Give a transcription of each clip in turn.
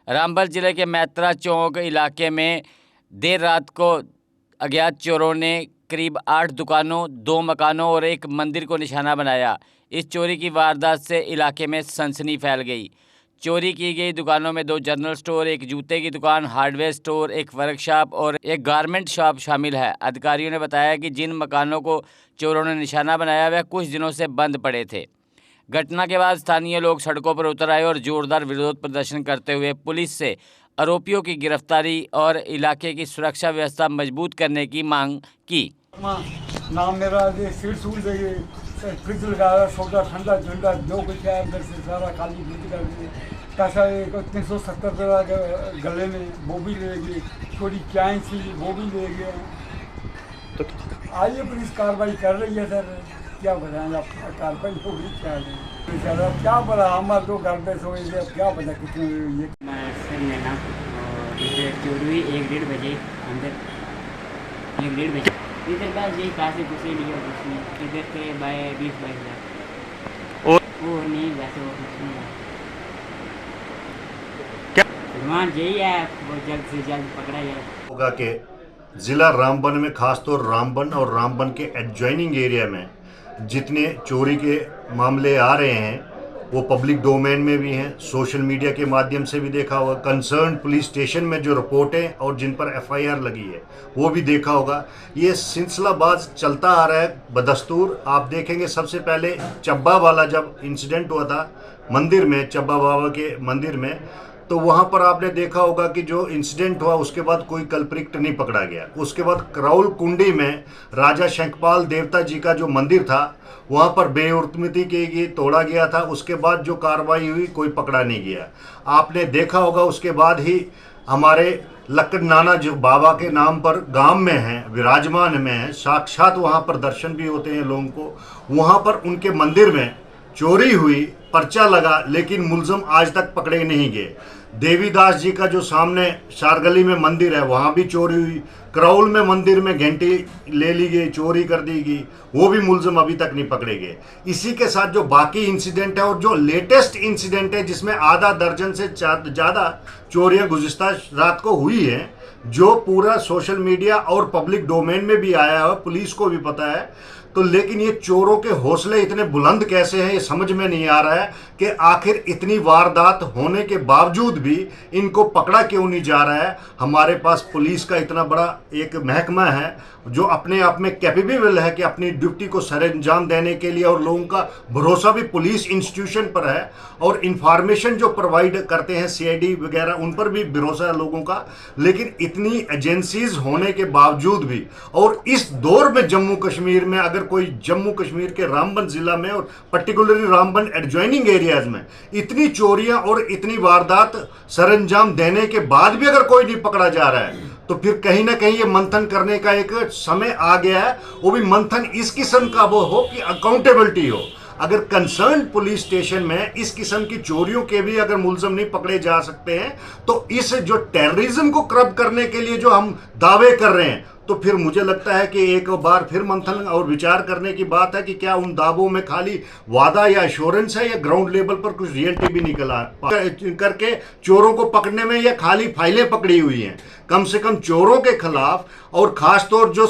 रामबन जिले के मैत्रा चौक इलाके में देर रात को अज्ञात चोरों ने करीब 8 दुकानों, 2 मकानों और एक मंदिर को निशाना बनाया। इस चोरी की वारदात से इलाके में सनसनी फैल गई। चोरी की गई दुकानों में 2 जनरल स्टोर, एक जूते की दुकान, हार्डवेयर स्टोर, एक वर्कशॉप और एक गारमेंट शॉप शामिल है। अधिकारियों ने बताया कि जिन मकानों को चोरों ने निशाना बनाया वह कुछ दिनों से बंद पड़े थे। घटना के बाद स्थानीय लोग सड़कों पर उतर आए और जोरदार विरोध प्रदर्शन करते हुए पुलिस से आरोपियों की गिरफ्तारी और इलाके की सुरक्षा व्यवस्था मजबूत करने की मांग की। नाम मेरा सीट सूट देंगे, फ्रिज लगाया, सौदा ठंडा ठंडा जो कुछ है अंदर से सारा खाली फ्रिज कर दिए। पैसा 370 के गले में वो भी ले गए, थोड़ी चाय थी वो भी ले गए। तो आइए पुलिस कार्रवाई कर रही है सर, क्या बताएं आप, कार्रवाई होगी क्या सर, अब क्या पता, हमारे तो घर पे सोए थे, अब क्या पता कितने ये सर मेरा इधर चोरी हुई 1-1:30 बजे, अंदर 1-1:30 बजे इधर बस यही पैसे दूसरे लिए उसमें इधर के 20-22 हज़ार और वो नहीं वैसे वो कुछ नहीं है क्या भगवान यही है वो जल्द से जल्द पकड़ा जाए। होगा कि ज़िला रामबन में खासतौर रामबन और रामबन के एडजॉइनिंग एरिया में जितने चोरी के मामले आ रहे हैं वो पब्लिक डोमेन में भी हैं, सोशल मीडिया के माध्यम से भी देखा होगा, कंसर्न पुलिस स्टेशन में जो रिपोर्टें और जिन पर एफआईआर लगी है वो भी देखा होगा। ये सिलसिलाबाज चलता आ रहा है बदस्तूर। आप देखेंगे सबसे पहले चब्बा वाला जब इंसिडेंट हुआ था मंदिर में, चब्बा बाबा के मंदिर में, तो वहाँ पर आपने देखा होगा कि जो इंसिडेंट हुआ उसके बाद कोई कल्प्रिट नहीं पकड़ा गया। उसके बाद कराउल कुंडी में राजा शंखपाल देवता जी का जो मंदिर था वहाँ पर बेउर्तमिती की तोड़ा गया था। उसके बाद जो कार्रवाई हुई कोई पकड़ा नहीं गया। आपने देखा होगा उसके बाद ही हमारे लक्कड़ नाना जो बाबा के नाम पर गांव में हैं, विराजमान में हैं, साक्षात वहाँ पर दर्शन भी होते हैं लोगों को। वहाँ पर उनके मंदिर में चोरी हुई, पर्चा लगा, लेकिन मुलजम आज तक पकड़े नहीं गए। देवीदास जी का जो सामने शारगली में मंदिर है वहाँ भी चोरी हुई। करौल में मंदिर में घंटी ले ली गई, चोरी कर दी गई, वो भी मुलजम अभी तक नहीं पकड़े गए। इसी के साथ जो बाकी इंसिडेंट है और जो लेटेस्ट इंसिडेंट है जिसमें आधा दर्जन से ज़्यादा चोरियां गुज़िश्ता रात को हुई हैं, जो पूरा सोशल मीडिया और पब्लिक डोमेन में भी आया है, पुलिस को भी पता है। तो लेकिन ये चोरों के हौसले इतने बुलंद कैसे हैं ये समझ में नहीं आ रहा है कि आखिर इतनी वारदात होने के बावजूद भी इनको पकड़ा क्यों नहीं जा रहा है। हमारे पास पुलिस का इतना बड़ा एक महकमा है जो अपने आप में कैपेबल है कि अपनी ड्यूटी को सरअंजाम देने के लिए, और लोगों का भरोसा भी पुलिस इंस्टीट्यूशन पर है और इंफॉर्मेशन जो प्रोवाइड करते हैं सीआईडी वगैरह उन पर भी भरोसा है लोगों का। लेकिन इतनी एजेंसीज होने के बावजूद भी, और इस दौर में जम्मू कश्मीर में अगर कोई जम्मू कश्मीर के रामबन जिला में और पर्टिकुलरली रामबन एडजॉइनिंग एरियाज में इतनी चोरियां और इतनी वारदात सरअंजाम देने के बाद भी अगर कोई नहीं पकड़ा जा रहा है, तो फिर कहीं ना कहीं ये मंथन करने का एक समय आ गया है। वो भी मंथन इस किस्म का वो हो कि अकाउंटेबिलिटी हो। अगर कंसर्न पुलिस स्टेशन में इस किस्म की चोरियों के भी अगर मुलजम नहीं पकड़े जा सकते हैं, तो इस जो टेररिज्म को कर्ब करने के लिए जो हम दावे कर रहे हैं, तो फिर मुझे लगता है कि एक बार फिर मंथन और विचार करने की बात है कि क्या उन दावों में खाली वादा या एश्योरेंस है या ग्राउंड लेवल पर कुछ रियलिटी भी निकल आ करके चोरों को पकड़ने में या खाली फाइलें पकड़ी हुई हैं। कम से कम चोरों के खिलाफ और खासतौर जो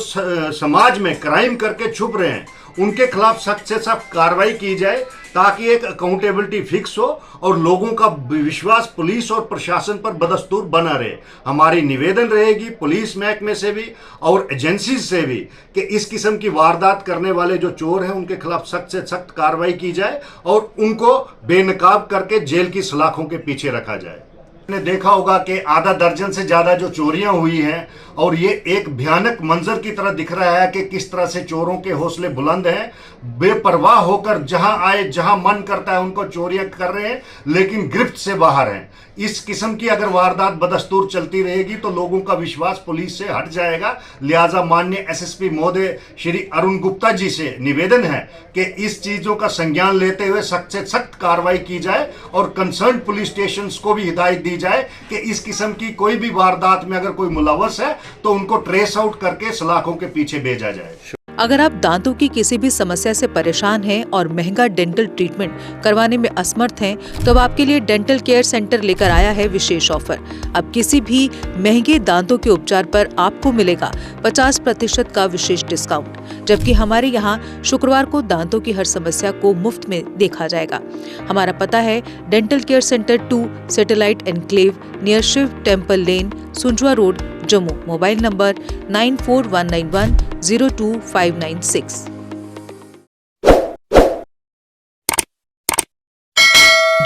समाज में क्राइम करके छुप रहे हैं उनके खिलाफ सख्त से सख्त कार्रवाई की जाए, ताकि एक अकाउंटेबिलिटी फिक्स हो और लोगों का विश्वास पुलिस और प्रशासन पर बदस्तूर बना रहे। हमारी निवेदन रहेगी पुलिस महकमे से भी और एजेंसी से भी कि इस किस्म की वारदात करने वाले जो चोर हैं उनके खिलाफ सख्त से सख्त कार्रवाई की जाए और उनको बेनकाब करके जेल की सलाखों के पीछे रखा जाए। आपने देखा होगा कि आधा दर्जन से ज़्यादा जो चोरियां हुई हैं, और ये एक भयानक मंजर की तरह दिख रहा है कि किस तरह से चोरों के हौसले बुलंद हैं, बेपरवाह होकर जहां आए जहां मन करता है उनको चोरियां कर रहे हैं, लेकिन गिरफ्त से बाहर हैं। इस किस्म की अगर वारदात बदस्तूर चलती रहेगी तो लोगों का विश्वास पुलिस से हट जाएगा। लिहाजा माननीय एसएसपी महोदय श्री अरुण गुप्ता जी से निवेदन है कि इस चीज़ों का संज्ञान लेते हुए सख्त से सख्त कार्रवाई की जाए और कंसर्न पुलिस स्टेशन को भी हिदायत दी जाए कि इस किस्म की कोई भी वारदात में अगर कोई मुलव्वस है तो उनको ट्रेस आउट करके सलाखों के पीछे भेजा जाए। अगर आप दांतों की किसी भी समस्या से परेशान हैं और महंगा डेंटल ट्रीटमेंट करवाने में असमर्थ हैं, तो अब आपके लिए डेंटल केयर सेंटर लेकर आया है विशेष ऑफर। अब किसी भी महंगे दांतों के उपचार पर आपको मिलेगा 50% का विशेष डिस्काउंट, जबकि हमारे यहाँ शुक्रवार को दांतों की हर समस्या को मुफ्त में देखा जाएगा। हमारा पता है dental care centre 2, satellite enclave, near Shiv temple lane, Sunjwan road, Jammu. Mobile number 9419102596।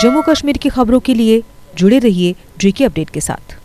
Jammu Kashmir की खबरों के लिए जुड़े रहिए GK अपडेट के साथ।